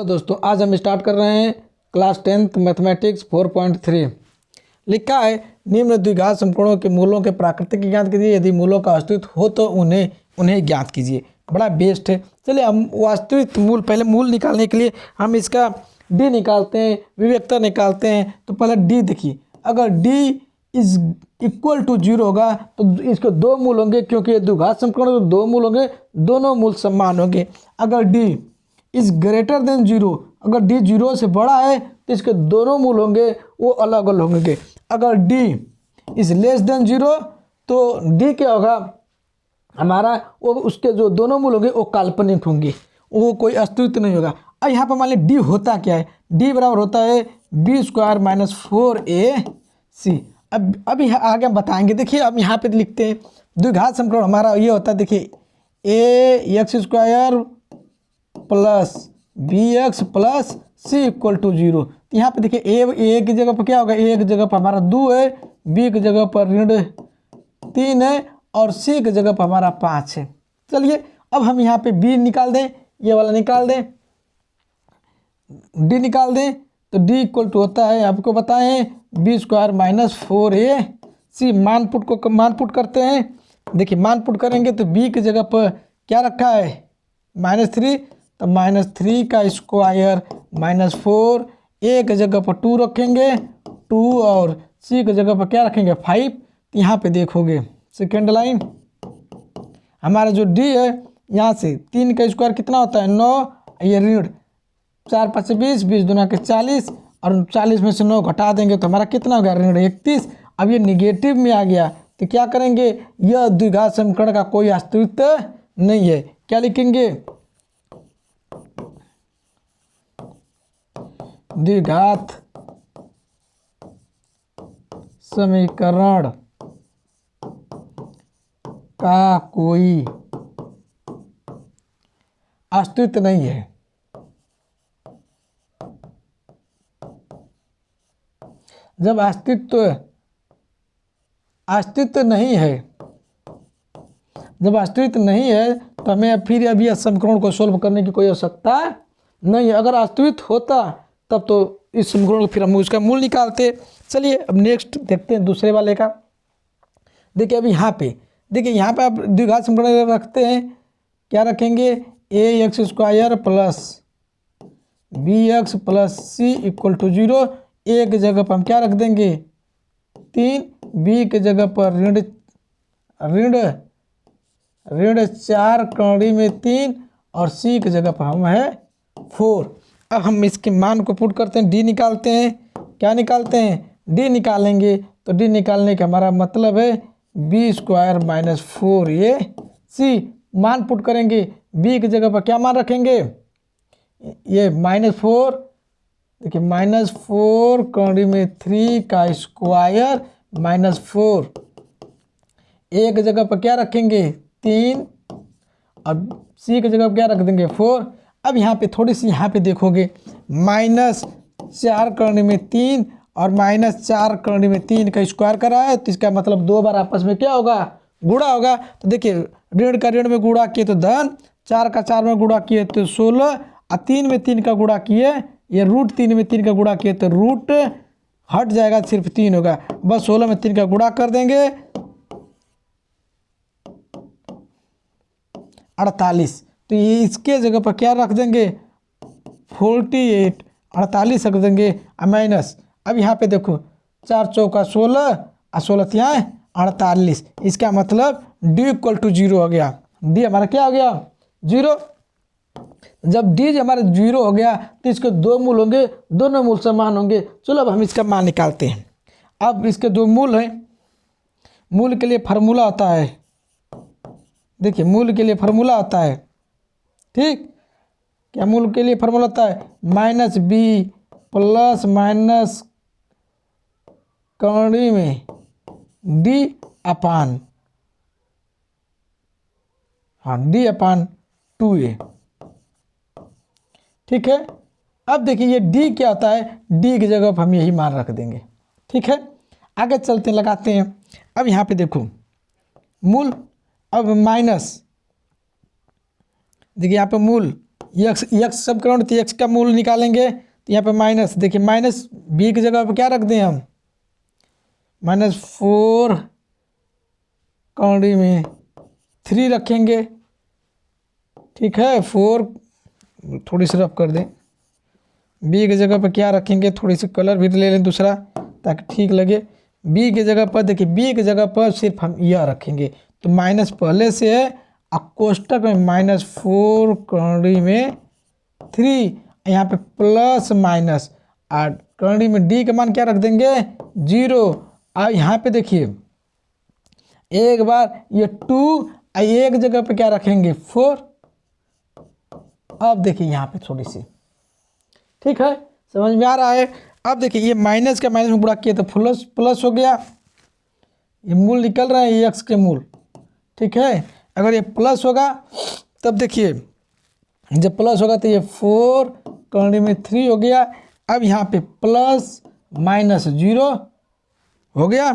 Hello दोस्तों, आज हम स्टार्ट कर रहे हैं क्लास 10th मैथमेटिक्स 4.3। लिखा है निम्न द्विघात समीकरणों के मूलों के प्राकृतिक ज्ञात कीजिए, यदि मूलों का अस्तित्व हो तो उन्हें ज्ञात कीजिए। बड़ा बेस्ट है। चलिए हम वास्तविक मूल, पहले मूल निकालने के लिए हम इसका डी निकालते हैं, विवेकता निकालते हैं। तो पहले डी देखिए, अगर डी इज इक्वल टू 0 होगा तो इसके दो मूल होंगे, क्योंकि ये द्विघात समीकरण तो दो मूल होंगे, दोनों मूल समान होंगे। अगर डी इज ग्रेटर देन 0, अगर डी 0 से बड़ा है तो इसके दोनों मूल होंगे वो अलग अलग होंगे। अगर डी इज लेस देन 0 तो डी क्या होगा हमारा, वो उसके जो दोनों मूल होंगे वो काल्पनिक होंगे, वो कोई अस्तित्व नहीं होगा। अब यहाँ पर मान लीजिए डी होता क्या है, डी बराबर होता है b² - 4ac। अब यहाँ आगे हम बताएंगे। देखिए अब यहाँ पे लिखते हैं द्विघात समीकरण हमारा ये होता है, देखिए ax² plus bx plus c equal to 0। तो यहाँ पे देखिए ए की जगह पर क्या होगा, ए की जगह पर हमारा 2 है, बी की जगह पर -3 है और सी की जगह पर हमारा 5 है। चलिए अब हम यहाँ पे बी निकाल दें, ये वाला निकाल दें, डी निकाल दें। तो डी इक्वल टू होता है, आपको बताएं b² - 4ac। मान पुट करते हैं। देखिए मान पुट करेंगे तो बी की जगह पर क्या रखा है -3, तो -3 का स्क्वायर -4, ए की जगह पर 2 रखेंगे 2 और सी की जगह पर क्या रखेंगे 5। तो यहाँ पे देखोगे सेकेंड लाइन हमारा जो डी है, यहाँ से 3 का स्क्वायर कितना होता है 9, ये ऋण 4 × 5 = 20, 20 दूना के 40 और 40 में से 9 घटा देंगे तो हमारा कितना हो गया ऋण 31। अब ये निगेटिव में आ गया तो क्या करेंगे, यह द्विघात समीकरण का कोई अस्तित्व नहीं है। क्या लिखेंगे, द्विघात समीकरण का कोई अस्तित्व नहीं है। जब अस्तित्व नहीं है, जब अस्तित्व नहीं है तो हमें फिर अभी इस समीकरण को सोल्व करने की कोई आवश्यकता नहीं है। अगर अस्तित्व होता तब तो इस समीकरण को फिर हम उसका मूल निकालते। चलिए अब नेक्स्ट देखते हैं दूसरे वाले का। देखिए अभी यहाँ पे देखिए, यहाँ पे आप द्विघात समीकरण रखते हैं, क्या रखेंगे ax² plus bx plus c equal to 0। A की जगह पर हम क्या रख देंगे 3, बी की जगह पर ऋण 4 कड़ी में 3 और सी की जगह पर हम है 4। अब हम इसके मान को पुट करते हैं, डी निकालते हैं। क्या निकालते हैं, डी निकालेंगे। तो डी निकालने का हमारा मतलब है b² - 4ac। मान पुट करेंगे, b की जगह पर क्या मान रखेंगे, ये -4, देखिए -4 कड़ी में 3 का स्क्वायर -4, ए की जगह पर क्या रखेंगे 3 और सी की जगह पर क्या रख देंगे 4। अब यहाँ पे थोड़ी सी यहाँ पे देखोगे -4 कड़ी में 3 और -4 कड़ी में 3 का स्क्वायर करा है, तो इसका मतलब 2 बार आपस में क्या होगा गुणा होगा। तो देखिए ऋण का ऋण में गुणा किए तो धन, 4 का 4 में गुणा किए तो 16 और 3 में 3 का गुणा किए, ये √3 में 3 का गुणा किए तो रूट हट जाएगा, सिर्फ 3 होगा। बस 16 में 3 का गुणा कर देंगे 48। तो ये इसके जगह पर क्या रख देंगे 48, 48 रख देंगे माइनस। अब यहाँ पे देखो 4 चौका 16 और 16 यहाँ 48। इसका मतलब डी इक्वल टू 0 हो गया। डी हमारा क्या हो गया 0। जब डी हमारा 0 हो गया तो इसके दो मूल होंगे, दोनों मूल समान होंगे। चलो अब हम इसका मान निकालते हैं। अब इसके दो मूल हैं, मूल के लिए फार्मूला होता है, देखिए मूल के लिए फार्मूला होता है, ठीक क्या मूल के लिए फार्मूला होता है -b प्लस माइनस कड़ी में d अपान, हाँ d/2a, ठीक है। अब देखिए ये d क्या होता है, d की जगह पर हम यही मान रख देंगे, ठीक है। आगे चलते लगाते हैं। अब यहाँ पे देखो मूल, अब माइनस, देखिए यहाँ पे मूल यक्स यक्स सब करोड़, तो यक्स का मूल निकालेंगे तो यहाँ पे माइनस, देखिए माइनस बी की जगह पे क्या रख दें हम, -4 कौड़ी में 3 रखेंगे। ठीक है, 4 थोड़ी सी रफ कर दें, बी की जगह पर क्या रखेंगे, थोड़ी सी कलर भी ले लें दूसरा ताकि ठीक लगे। बी की जगह पर देखिए, बी की जगह पर सिर्फ हम यह रखेंगे, तो माइनस पहले से है, अब कोष्टक में -4 कौड़ी में 3, यहाँ पे प्लस माइनस, और कौड़ी में डी का मान क्या रख देंगे 0। अब यहाँ पे देखिए एक बार ये 2, एक जगह पे क्या रखेंगे 4। अब देखिए यहाँ पे थोड़ी सी, ठीक है, समझ में आ रहा है। अब देखिए ये माइनस का माइनस में गुणा किया तो प्लस प्लस हो गया, ये मूल निकल रहा है, ये एक्स के मूल। ठीक है, अगर ये प्लस होगा तब देखिए, जब प्लस होगा तो ये 4 कौड़ी में 3 हो गया। अब यहाँ पे प्लस माइनस 0 हो गया,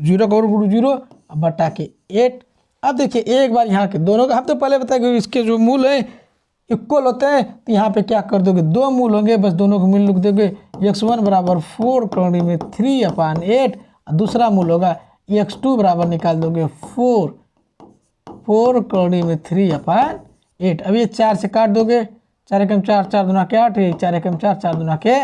0 का और 0 अब बटा के 8। अब देखिए एक बार यहाँ के दोनों का, हम तो पहले बताए कि इसके जो मूल है इक्वल होते हैं, तो यहाँ पे क्या कर दोगे, 2 मूल होंगे, बस दोनों को मिल लिख दोगे, x1 बराबर 4 कौड़ी में 3/8, और दूसरा मूल होगा x2 बराबर निकाल दोगे 4 कौड़ी में 3/8। अब ये 4 से काट दोगे, 4 एकम 4, 4 दूना के 8, 4 एकम 4, 4 दूना के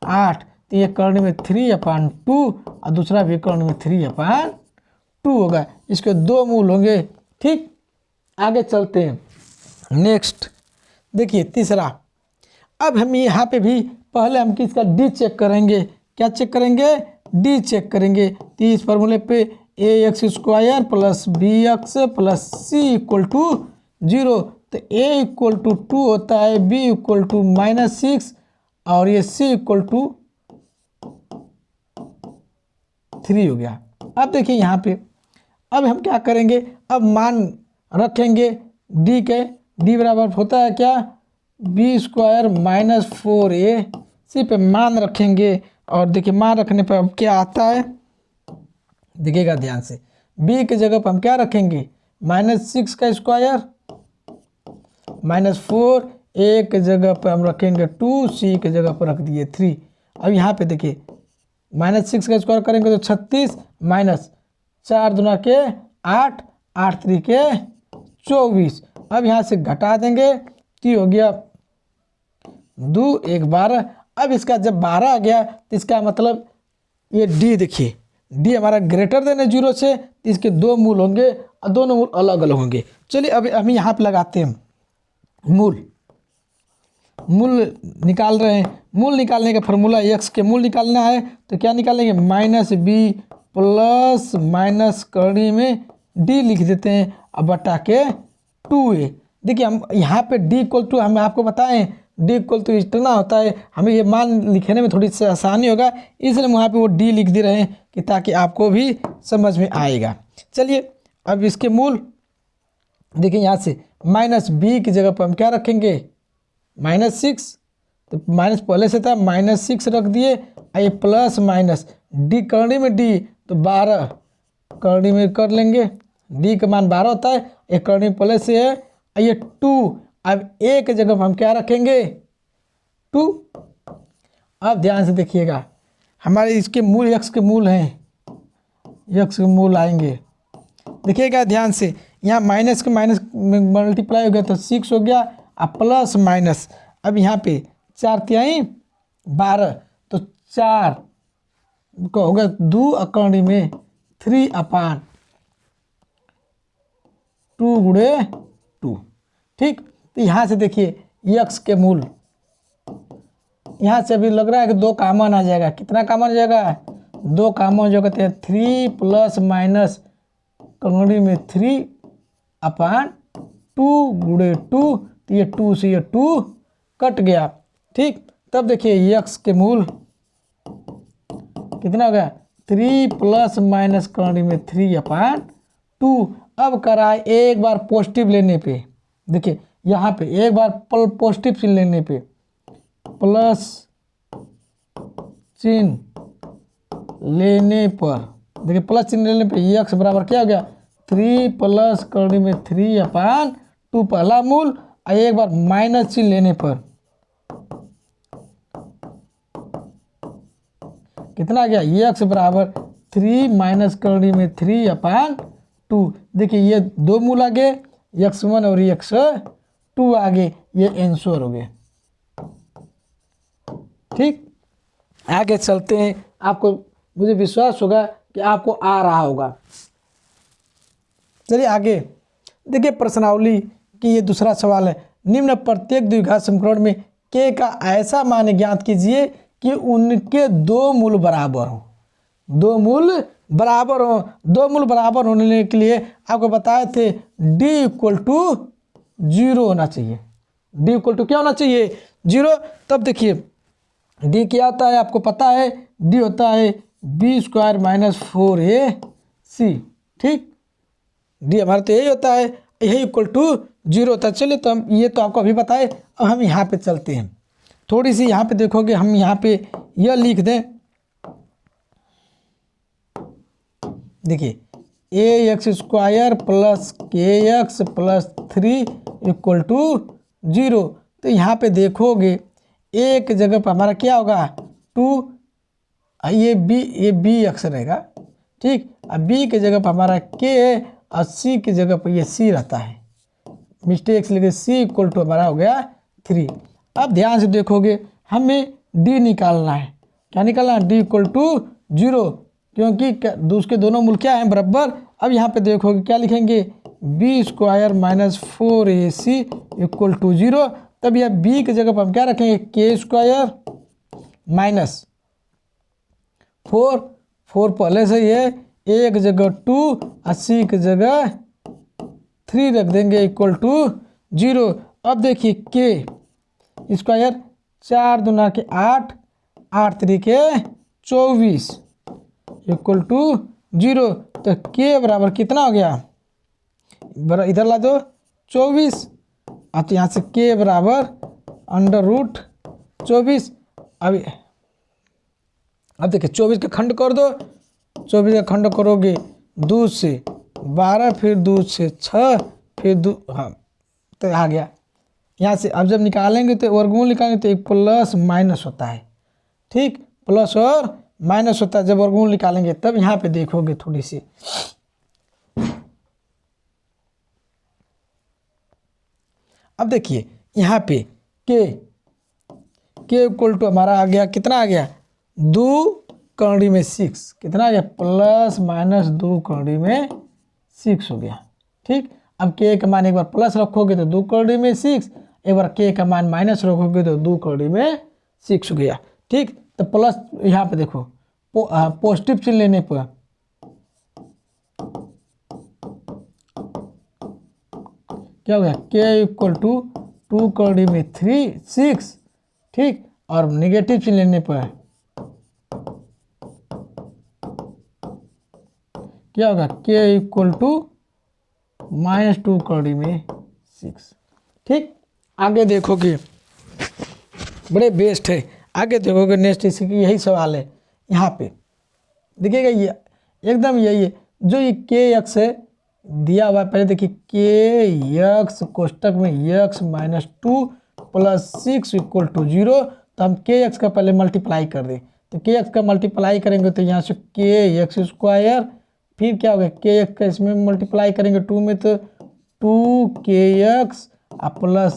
8, तो ये कौड़ी में 3/2 और दूसरा भी कौड़ी में 3/2 होगा। इसके 2 मूल होंगे। ठीक, आगे चलते हैं, नेक्स्ट देखिए तीसरा। अब हम यहाँ पे भी पहले हम किसका डी चेक करेंगे, क्या चेक करेंगे, डी चेक करेंगे। तो इस फॉर्मूले पे ax² plus bx plus c equal to 0, तो a इक्वल टू 2 होता है, b इक्वल टू -6 और ये c इक्वल टू 3 हो गया। अब देखिए यहाँ पे, अब हम क्या करेंगे, अब मान रखेंगे d के, d बराबर होता है क्या, b² - 4ac पे मान रखेंगे। और देखिए मान रखने पर अब क्या आता है, देखिएगा ध्यान से, b की जगह पर हम क्या रखेंगे, -6 का स्क्वायर -4, a की जगह पर हम रखेंगे 2, c की जगह पर रख दिए 3। अब यहाँ पे देखिए -6 का स्क्वायर करेंगे तो 36, माइनस 4 दूना के 8, 8 3 के 24। अब यहाँ से घटा देंगे, तो हो गया 2 1 12। अब इसका जब 12 आ गया तो इसका मतलब ये डी, देखिए डी हमारा ग्रेटर देन 0 से, तो इसके 2 मूल होंगे और दोनों मूल अलग अलग होंगे। चलिए अब हम यहाँ पे लगाते हैं मूल निकाल रहे हैं। मूल निकालने का फॉर्मूला, एक्स के मूल निकालना है तो क्या निकालेंगे, -b प्लस माइनस कड़ी में डी लिख देते हैं, अब बटा के 2a। देखिए हम यहाँ पे d इक्वल टू, हम आपको बताएं d इक्वल टू इतना होता है, हमें ये मान लिखने में थोड़ी सी आसानी होगा, इसलिए हम वहाँ पे वो d लिख दे रहे हैं कि ताकि आपको भी समझ में आएगा। चलिए अब इसके मूल देखिए, यहाँ से -b की जगह पर हम क्या रखेंगे, -6, तो माइनस पहले से था, -6 रख दिए, ये प्लस माइनस डी करनी में डी तो 12 करनी में कर लेंगे, डी का मान 12 होता है, एक करनी पहले से है, ये 2। अब ए की जगह हम क्या रखेंगे 2। अब ध्यान से देखिएगा, हमारे इसके मूल एक्स के मूल हैं, एक्स के मूल आएंगे, देखिएगा ध्यान से, यहाँ माइनस के माइनस मल्टीप्लाई हो गया तो 6 हो गया, अब प्लस माइनस, अब यहाँ पे 4 तिहाई 12, तो 4 को हो गया 2 अकौड़ी में 3/2 गुणे 2। ठीक, तो यहाँ से देखिए यक्स के मूल, यहाँ से अभी लग रहा है कि 2 कॉमन आ जाएगा, कितना कॉमन आ जाएगा, 2 कॉमन हो जाएगा, 3 प्लस माइनस कौड़ी में 3/2 गुणे 2, तो ये 2 से ये 2 कट गया। ठीक, तब देखिए यक्स के मूल कितना हो गया, 3 प्लस माइनस कौड़ी में 3/2। अब कराए एक बार पॉजिटिव लेने पे, देखिए यहाँ पे एक बार पॉजिटिव चिन्ह लेने पे, प्लस चिन्ह लेने पर, देखिए प्लस चिन्ह लेने पे यक्स बराबर क्या हो गया, 3 प्लस कौड़ी में 3/2 पहला मूल, और एक बार माइनस चिन्ह लेने पर कितना आ गया, x बराबर 3 माइनस करनी में 3/2। देखिए ये दो मूल आ गए, x1 और x2 आ गए, ये आंसर हो गए। ठीक, आगे चलते हैं। आपको मुझे विश्वास होगा कि आपको आ रहा होगा। चलिए आगे देखिए प्रश्नावली की ये दूसरा सवाल है। निम्न प्रत्येक द्विघात समीकरण में k का ऐसा मान ज्ञात कीजिए कि उनके दो मूल बराबर हों। दो मूल बराबर हों। दो मूल बराबर होने के लिए आपको बताए थे d = 0 होना चाहिए। d = क्या होना चाहिए, 0। तब देखिए d क्या होता है आपको पता है, d होता है b² - 4ac। ठीक, d हमारा तो यही होता है, यही =0 होता है। चलिए तो हम ये तो आपको अभी बताए। अब हम यहाँ पे चलते हैं, थोड़ी सी यहाँ पे देखोगे, हम यहाँ पे यह लिख दें। देखिए ax² + kx + 3 = 0। तो यहाँ पे देखोगे एक जगह पर हमारा क्या होगा 2, ये bx रहेगा। ठीक, अब b की जगह पर हमारा k है और c की जगह पर ये c रहता है, मिस्टेक से लिखे c = हमारा हो गया 3। अब ध्यान से देखोगे हमें d निकालना है। क्या निकालना है, d = 0, क्योंकि उसके दोनों मूल क्या हैं, बराबर। अब यहाँ पे देखोगे क्या लिखेंगे, b² - 4ac = 0। तब यह b की जगह पर हम क्या रखेंगे, k² - 4 पहले से ही है, एक जगह 2 और c की जगह 3 रख देंगे = 0। अब देखिए k स्क्वायर 4 दूना के 8, 8 त्रिके 24 = 0। तो k बराबर कितना हो गया, इधर ला दो 24। अब तो यहाँ से k बराबर √24। अब देखिए 24 का खंड कर दो, 24 का खंड करोगे 2 से 12, फिर 2 से 6, फिर 2, हाँ तो आ गया। यहाँ से अब जब निकालेंगे तो वर्गमूल निकालेंगे तो एक प्लस माइनस होता है। ठीक, प्लस और माइनस होता है जब वर्गमूल निकालेंगे। तब यहाँ पे देखोगे थोड़ी सी, अब देखिए यहाँ पे k = हमारा आ गया, कितना आ गया 2 में 6, कितना आ गया +- 2 6 हो गया। ठीक, अब k का मान एक बार प्लस रखोगे तो 2 में 6, एक बार k का मान माइनस रखोगे तो 2 में 6 हो गया। ठीक, तो प्लस यहाँ पे देखो पॉजिटिव चिन्ह लेने पर क्या हो गया, k = 2 में 3 6। ठीक, और नेगेटिव चिन्ह लेने पर क्या होगा, k = -2 में 6। ठीक, आगे देखोगे बड़े बेस्ट है। आगे देखोगे नेक्स्ट इसकी यही सवाल है। यहाँ पे देखिएगा ये एकदम यही है जो ये kx है दिया हुआ है। पहले देखिए kx कोष्टक में x - 2 + 6 = 0। तो हम kx का पहले मल्टीप्लाई कर दें, तो kx का मल्टीप्लाई करेंगे तो यहाँ से kx², फिर क्या होगा kx का इसमें मल्टीप्लाई करेंगे 2 में तो 2kx +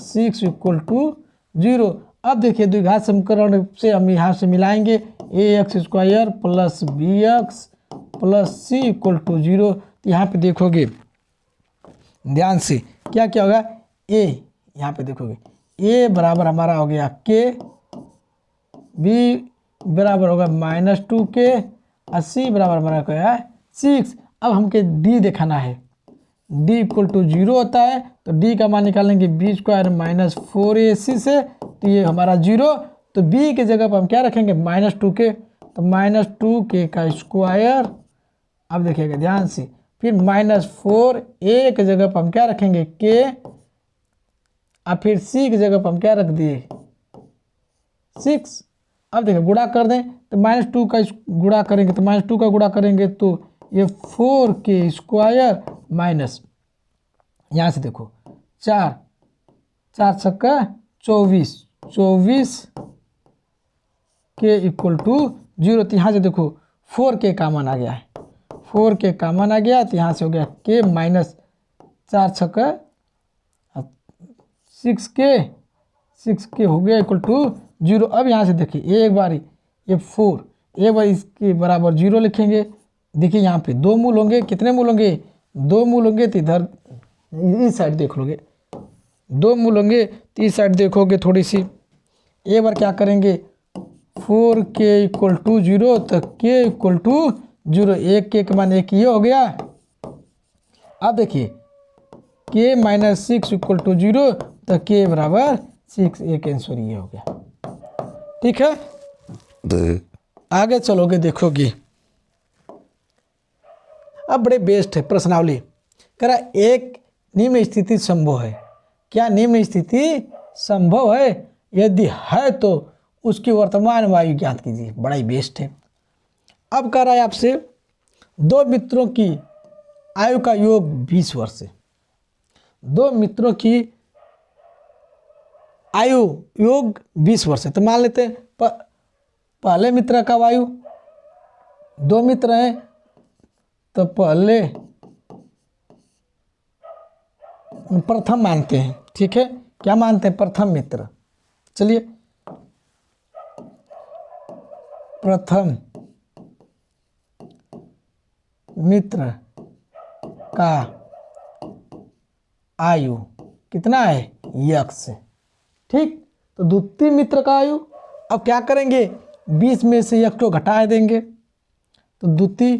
6 = 0। अब देखिए द्विघात समीकरण से हम यहाँ से मिलाएंगे ax² + bx + c = 0। तो यहाँ पे देखोगे ध्यान से क्या क्या होगा, a यहाँ पे देखोगे a बराबर हमारा हो गया k, b बराबर होगा -2k और c बराबर हमारा क्या है 6। अब हमको d दिखाना है, d = 0 होता है तो d का मान निकालेंगे b² - 4ac से, तो ये हमारा 0। तो b की जगह पर हम क्या रखेंगे -2k, तो -2k का स्क्वायर। अब देखिएगा ध्यान से, फिर -4 a की जगह पर हम क्या रखेंगे k, और फिर c की जगह पर हम क्या रख दिए 6। अब देखिए गुणा कर दें तो -2 का गुणा करेंगे तो -2 का गुणा करेंगे तो ये 4k स्क्वायर माइनस यहाँ से देखो 4 4 छक्का 24, 24 के इक्वल टू 0। तो यहाँ से देखो 4 के कॉमन आ गया है, 4 के कॉमन आ गया, तो यहाँ से हो गया के माइनस 4 छक्का 6 के हो गया इक्वल टू 0। अब यहाँ से देखिए एक बार ये 4, एक बार इसके बराबर 0 लिखेंगे। देखिए यहाँ पे 2 मूल होंगे, कितने मूल होंगे? 2 मूल होंगे, तो इधर इस साइड देख लोगे 2 मूल होंगे, तो इस साइड देखोगे थोड़ी सी। एक बार क्या करेंगे 4 के इक्वल टू 0, तो के इक्वल टू 0, एक के मान एक ये हो गया। अब देखिए के माइनस 6 इक्वल टू 0, तो के बराबर 6, एक आंसर ये हो गया। ठीक है, आगे चलोगे देखोगे अब बड़े बेस्ट है प्रश्नावली। कह रहा एक निम्न स्थिति संभव है। क्या निम्न स्थिति संभव है? यदि है तो उसकी वर्तमान वायु ज्ञात कीजिए। बड़ा ही बेस्ट है। अब कह रहा है आपसे 2 मित्रों की आयु का योग 20 वर्ष है। 2 मित्रों की आयु योग 20 वर्ष है। तो मान लेते हैं पहले मित्र का वायु, 2 मित्र हैं, तो पहले प्रथम मानते हैं। ठीक है, क्या मानते हैं? प्रथम मित्र। चलिए प्रथम मित्र का आयु कितना है? यक्स। ठीक, तो द्वितीय मित्र का आयु अब क्या करेंगे? 20 में से एक को घटा देंगे, तो द्वितीय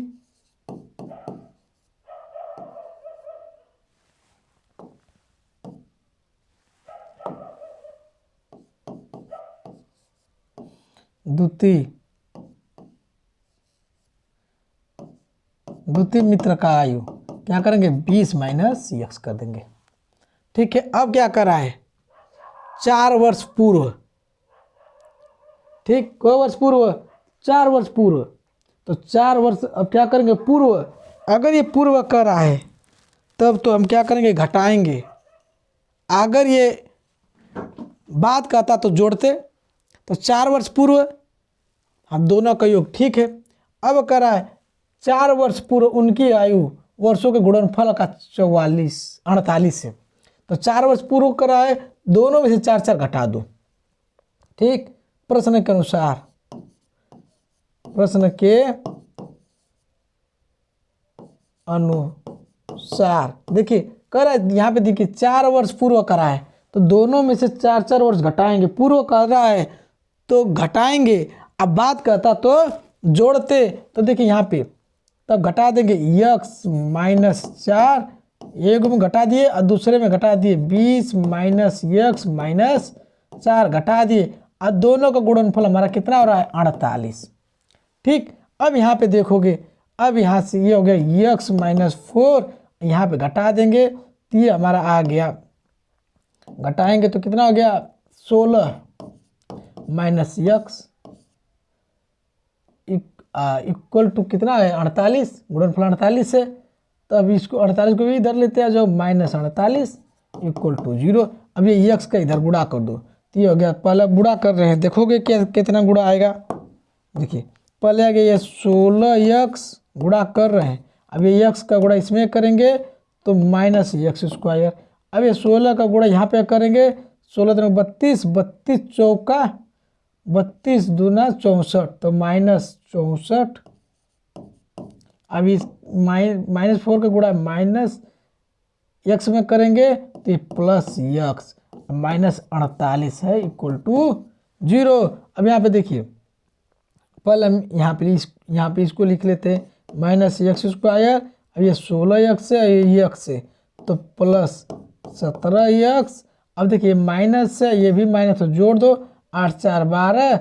द्वितीय मित्र का आयु क्या करेंगे? 20 माइनस यक्स कर देंगे। ठीक है, अब क्या कर रहा है? 4 वर्ष पूर्व। ठीक, कोई वर्ष पूर्व? 4 वर्ष पूर्व। तो 4 वर्ष अब क्या करेंगे? पूर्व। अगर ये पूर्व कर रहा है तब तो हम क्या करेंगे? घटाएंगे। अगर ये बात कहता तो जोड़ते। तो 4 वर्ष पूर्व, हम दोनों का योग। ठीक है, अब कह रहा है 4 वर्ष पूर्व उनकी आयु वर्षों के गुणनफल का 48 है। तो 4 वर्ष पूर्व कर रहा है, दोनों में से 4 घटा दो। ठीक, प्रश्न के अनुसार, प्रश्न के अनुसार देखिए कर रहा है, यहाँ पे देखिए 4 वर्ष पूर्व करा है, तो दोनों में से 4 वर्ष घटाएंगे। पूर्व कर रहा है तो घटाएंगे, अब बात करता तो जोड़ते। तो देखिए यहाँ पे तब घटा देंगे यक्स माइनस 4, एक में घटा दिए और दूसरे में घटा दिए 20 माइनस यक्स माइनस 4 घटा दिए, और दोनों का गुणनफल हमारा कितना हो रहा है? 48। ठीक, अब यहाँ पे देखोगे, अब यहाँ से ये हो गया यक्स माइनस 4, यहाँ पे घटा देंगे तो ये हमारा आ गया, घटाएंगे तो कितना हो गया? 16 माइनस यक्स इक्वल टू कितना है? 48। गुणनफल 48 है, तो अब इसको 48 को भी इधर लेते हैं, जो माइनस 48 इक्वल टू 0। अब ये यक्स का इधर गुणा कर दो, तो ये हो गया। पहले गुणा कर रहे हैं, देखोगे क्या कितना गुणा आएगा। देखिए पहले आ गया ये 16 यक्स, गुणा कर रहे हैं। अब ये यक्स का गुणा इसमें करेंगे तो माइनस यक्स स्क्वायर। अब ये 16 का गुणा यहाँ पे करेंगे, 16 दूना 32, 32 चौका 32 दूना 64, तो माइनस 64। अब इस -4 का गुणा माइनस यक्स में करेंगे तो ये प्लस यक्स, माइनस 48 है इक्वल टू 0। अब यहाँ पे देखिए, पहले हम यहाँ पे इसको लिख लेते हैं माइनस यक्स स्क्वायर। अब ये 16 यक्स है, ये यक्स है, तो प्लस 17 यक्स। अब देखिए माइनस है, ये भी माइनस, जोड़ दो, 8 4 12,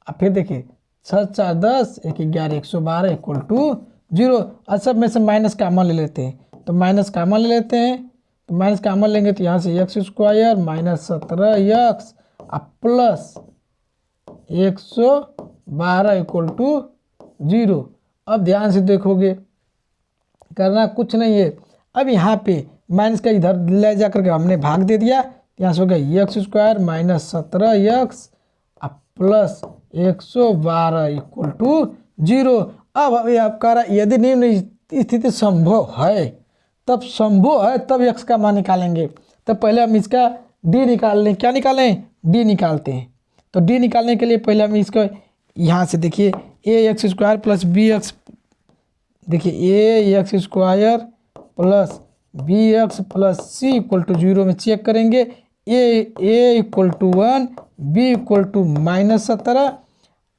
अब फिर देखिए 6 4 10, 1 11 112 इक्वल टू 0। और सब में से माइनस कॉमन ले लेते हैं, तो माइनस कॉमन ले लेते हैं, तो माइनस कॉमन लेंगे तो यहाँ से यक्स स्क्वायर माइनस 17 यक्स अब प्लस 112 इक्वल टू 0। अब ध्यान से देखोगे, करना कुछ नहीं है। अब यहाँ पे माइनस का इधर ले जा करके हमने भाग दे दिया, यहाँ से हो गया x square minus 17x plus 112 equal to 0। अब ये आप कह रहा है यदि निम्न स्थिति संभव है, तब संभव है तब x का मान निकालेंगे। तब पहले हम इसका d निकाल लें। क्या निकालें? d निकालते हैं। तो d निकालने के लिए पहले हम इसको यहाँ से देखिए A X square plus B X, देखिए A X square plus B X plus C equal to 0 में चेक करेंगे। A equal to 1, B equal to -17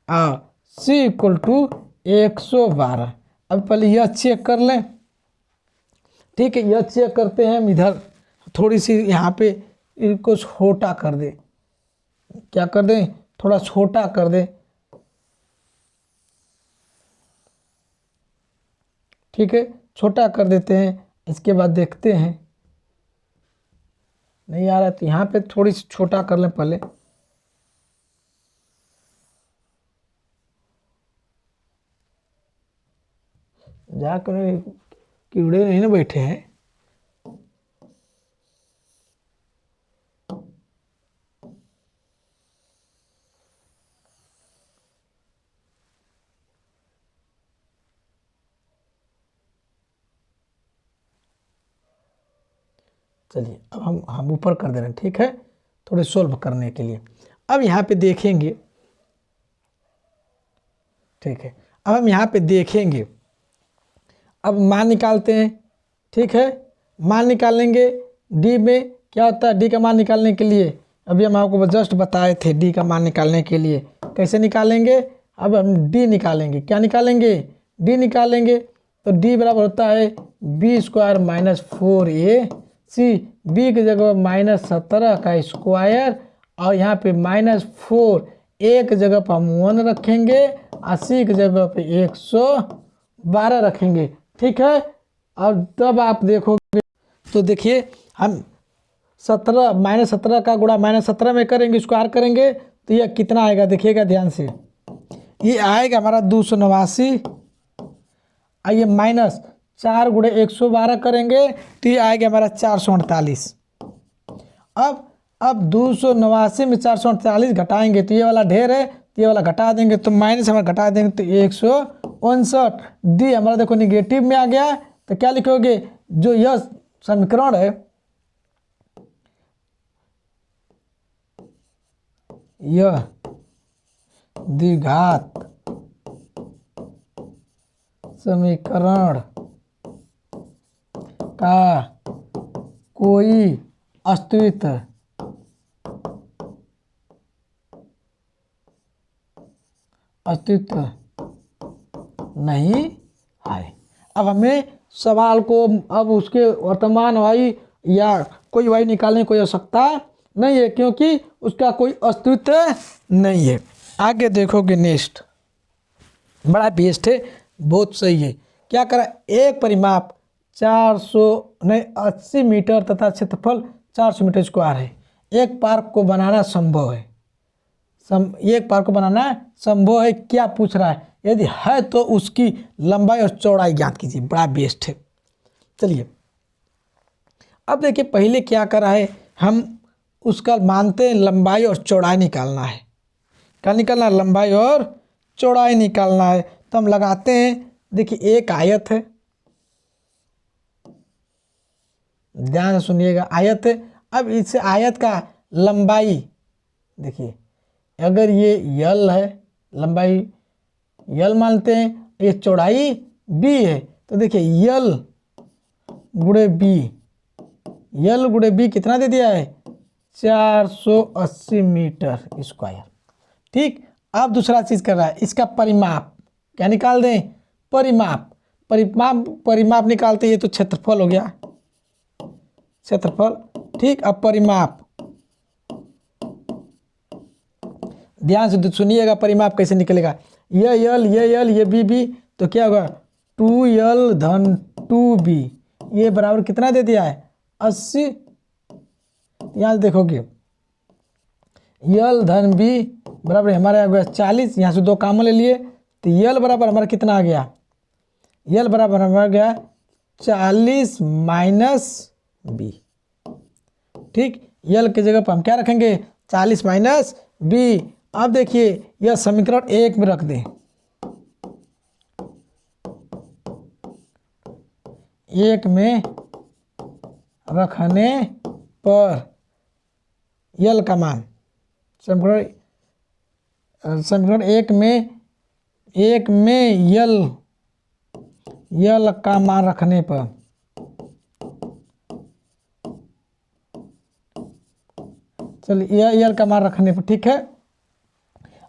और सी इक्वल टू 112। अब पहले यह चेक कर लें। ठीक है, यह चेक करते हैं हम। इधर थोड़ी सी यहाँ पे इनको छोटा कर दें। क्या कर दें? थोड़ा छोटा कर दें। ठीक है, छोटा कर देते हैं। इसके बाद देखते हैं, नहीं आ रहा तो यहाँ पे थोड़ी सी छोटा कर लें पहले। जाकर कीड़े नहीं ना बैठे हैं। चलिए अब हम ऊपर कर दे रहे हैं। ठीक है, थोड़े सोल्व करने के लिए। अब यहाँ पे देखेंगे। ठीक है, अब हम यहाँ पे देखेंगे। अब मान निकालते हैं। ठीक है, मान निकालेंगे। डी में क्या होता है? डी का मान निकालने के लिए अभी हम आपको जस्ट बताए थे। डी का मान निकालने के लिए कैसे निकालेंगे? अब हम डी निकालेंगे। क्या निकालेंगे? डी निकालेंगे। तो डी बराबर होता है B square minus 4ac, B की जगह -17 का स्क्वायर और यहाँ पे -4, एक जगह पर हम 1 रखेंगे और सी की जगह पे 112 रखेंगे। ठीक है, और तब आप देखोगे तो देखिए हम 17 -17 का गुणा -17 में करेंगे, स्क्वायर करेंगे तो यह कितना आएगा? देखिएगा ध्यान से। ये आएगा हमारा 289। आइए माइनस 4 गुणे 112 करेंगे तो ये आएगा हमारा 448। अब 289 में 448 घटाएंगे तो ये वाला ढेर है, तो ये वाला घटा देंगे तो माइनस हमारा घटा देंगे तो 159। डी हमारा देखो निगेटिव में आ गया। तो क्या लिखोगे? जो यह समीकरण है, यह द्विघात समीकरण का कोई अस्तित्व नहीं है। अब हमें सवाल को अब उसके वर्तमान वाई या कोई वाई निकालने की कोई आवश्यकता नहीं है, क्योंकि उसका कोई अस्तित्व नहीं है। आगे देखोगे नेक्स्ट, बड़ा बेस्ट है, बहुत सही है। क्या करा? एक परिमाप 80 मीटर तथा क्षेत्रफल 400 मीटर स्क्वायर है। एक पार्क को बनाना संभव है। एक पार्क को बनाना संभव है। क्या पूछ रहा है? यदि है तो उसकी लंबाई और चौड़ाई ज्ञात कीजिए। बड़ा बेस्ट है। चलिए अब देखिए, पहले क्या करा है, हम उसका मानते हैं लंबाई और चौड़ाई निकालना है। क्या निकालना है? लंबाई और चौड़ाई निकालना है। तो हम लगाते हैं। देखिए एक आयत है, ध्यान से सुनिएगा, आयत है। अब इस आयत का लंबाई देखिए, अगर ये यल है, लंबाई यल मानते हैं, ये चौड़ाई बी है, तो देखिए यल गुणे बी, यल गुणे बी कितना दे दिया है? 480 मीटर स्क्वायर। ठीक, अब दूसरा चीज़ कर रहा है, इसका परिमाप। क्या निकाल दें? परिमाप निकालते हैं। ये तो क्षेत्रफल हो गया, क्षेत्रफल। ठीक, अब परिमाप ध्यान से सुनिएगा। परिमाप कैसे निकलेगा? ये यल, ये बी, तो क्या होगा? 2l धन 2b, ये बराबर कितना दे दिया है? 80। यहाँ से देखोगे यल धन बी बराबर हमारे आ गया 40। यहाँ से 2 कॉमन ले लिए तो यल बराबर हमारा कितना आ गया? यल बराबर हमारा गया 40 माइनस बी। ठीक, यल की जगह पर हम क्या रखेंगे 40 माइनस बी। अब देखिए यह समीकरण 1 में रख दें, 1 में रखने पर यल का मान, समीकरण 1 में यल का मान रखने पर, चलिए यल का मान रखने पर, ठीक है।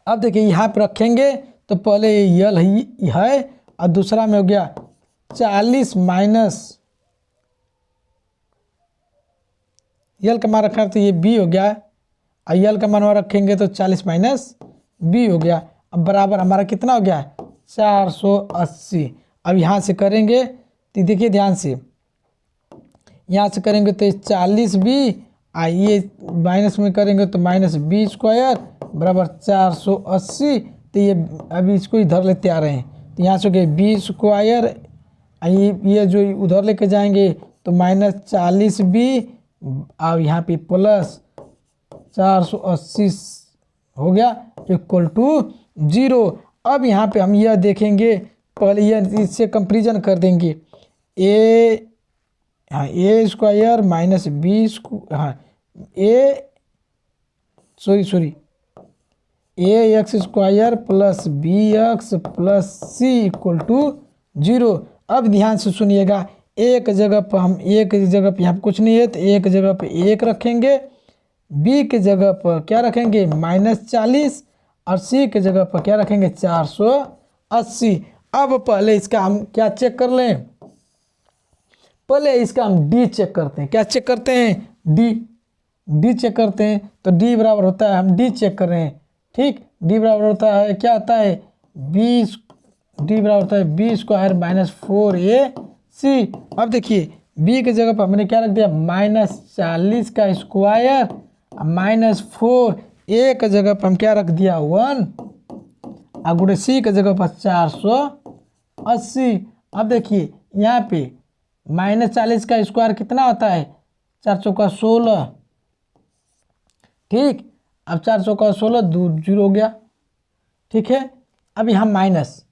अब देखिए यहाँ पे रखेंगे तो पहले यल ही है और दूसरा में हो गया 40 माइनस यल का मान रखा तो ये बी हो गया, और यल का मान रखेंगे तो 40 माइनस बी हो गया। अब बराबर हमारा कितना हो गया 480। अब यहाँ से करेंगे तो देखिए ध्यान से, यहाँ से करेंगे तो 40 बी, ये माइनस में करेंगे तो माइनस बी स्क्वायर बराबर 480। तो ये अभी इसको इधर लेते आ रहे हैं तो यहाँ से हो गया बी स्क्वायर, ये जो उधर लेके जाएंगे तो माइनस 40 बी और यहाँ पे प्लस 480 हो गया इक्वल टू 0। अब यहाँ पे हम यह देखेंगे, पहले यह इससे कंपेरिजन कर देंगे, A square minus B A X square plus B X plus C equal to 0। अब ध्यान से सुनिएगा, एक जगह पर हम एक जगह पे यहाँ कुछ नहीं है तो एक जगह पे 1 रखेंगे, बी के जगह पर क्या रखेंगे माइनस 40 और सी के जगह पर क्या रखेंगे 480। अब पहले इसका हम क्या चेक कर लें, पहले इसका हम डी चेक करते हैं। क्या चेक करते हैं डी चेक करते हैं। तो डी बराबर होता है, हम डी चेक कर रहे हैं, ठीक। डी बराबर होता है क्या होता है डी बराबर होता है बी स्क्वायर माइनस 4ac। अब देखिए बी की जगह पर हमने क्या रख दिया माइनस 40 का स्क्वायर माइनस 4, ए की जगह पर हम क्या रख दिया 1 और गुणे सी की जगह पर 480। अब देखिए यहाँ पे माइनस 40 का स्क्वायर कितना होता है 4 चौका 16, ठीक। अब 4 चौका 16 दूर 0 हो गया, ठीक है। अब यहाँ माइनस,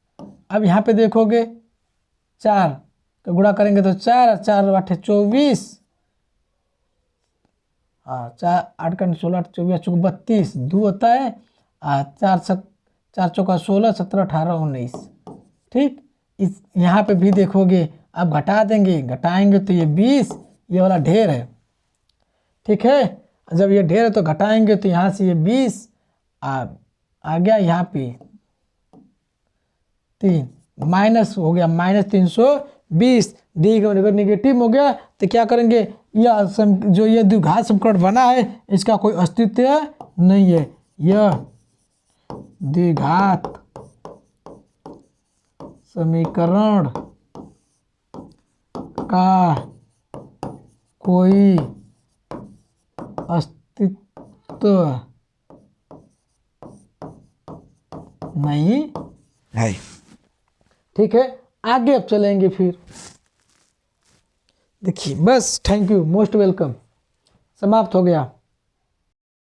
अब यहाँ पे देखोगे 4 का गुणा करेंगे तो 4 और 4 8 24, हाँ 4 8 का 16 8 24 चौक 32 2 होता है, 4 चौका 16 17 18 19, ठीक। इस यहाँ पे भी देखोगे, अब घटा देंगे, घटाएंगे तो ये 20, ये वाला ढेर है, ठीक है। जब ये ढेर है तो घटाएंगे तो यहाँ से ये 20 आ गया, यहाँ पे 3 माइनस हो गया माइनस 320, डी का निगेटिव हो गया तो क्या करेंगे, यह जो ये द्विघात समीकरण बना है इसका कोई अस्तित्व नहीं है, यह द्विघात समीकरण का कोई अस्तित्व नहीं है, ठीक है। आगे अब चलेंगे फिर, देखिए बस, थैंक यू, मोस्ट वेलकम, समाप्त हो गया।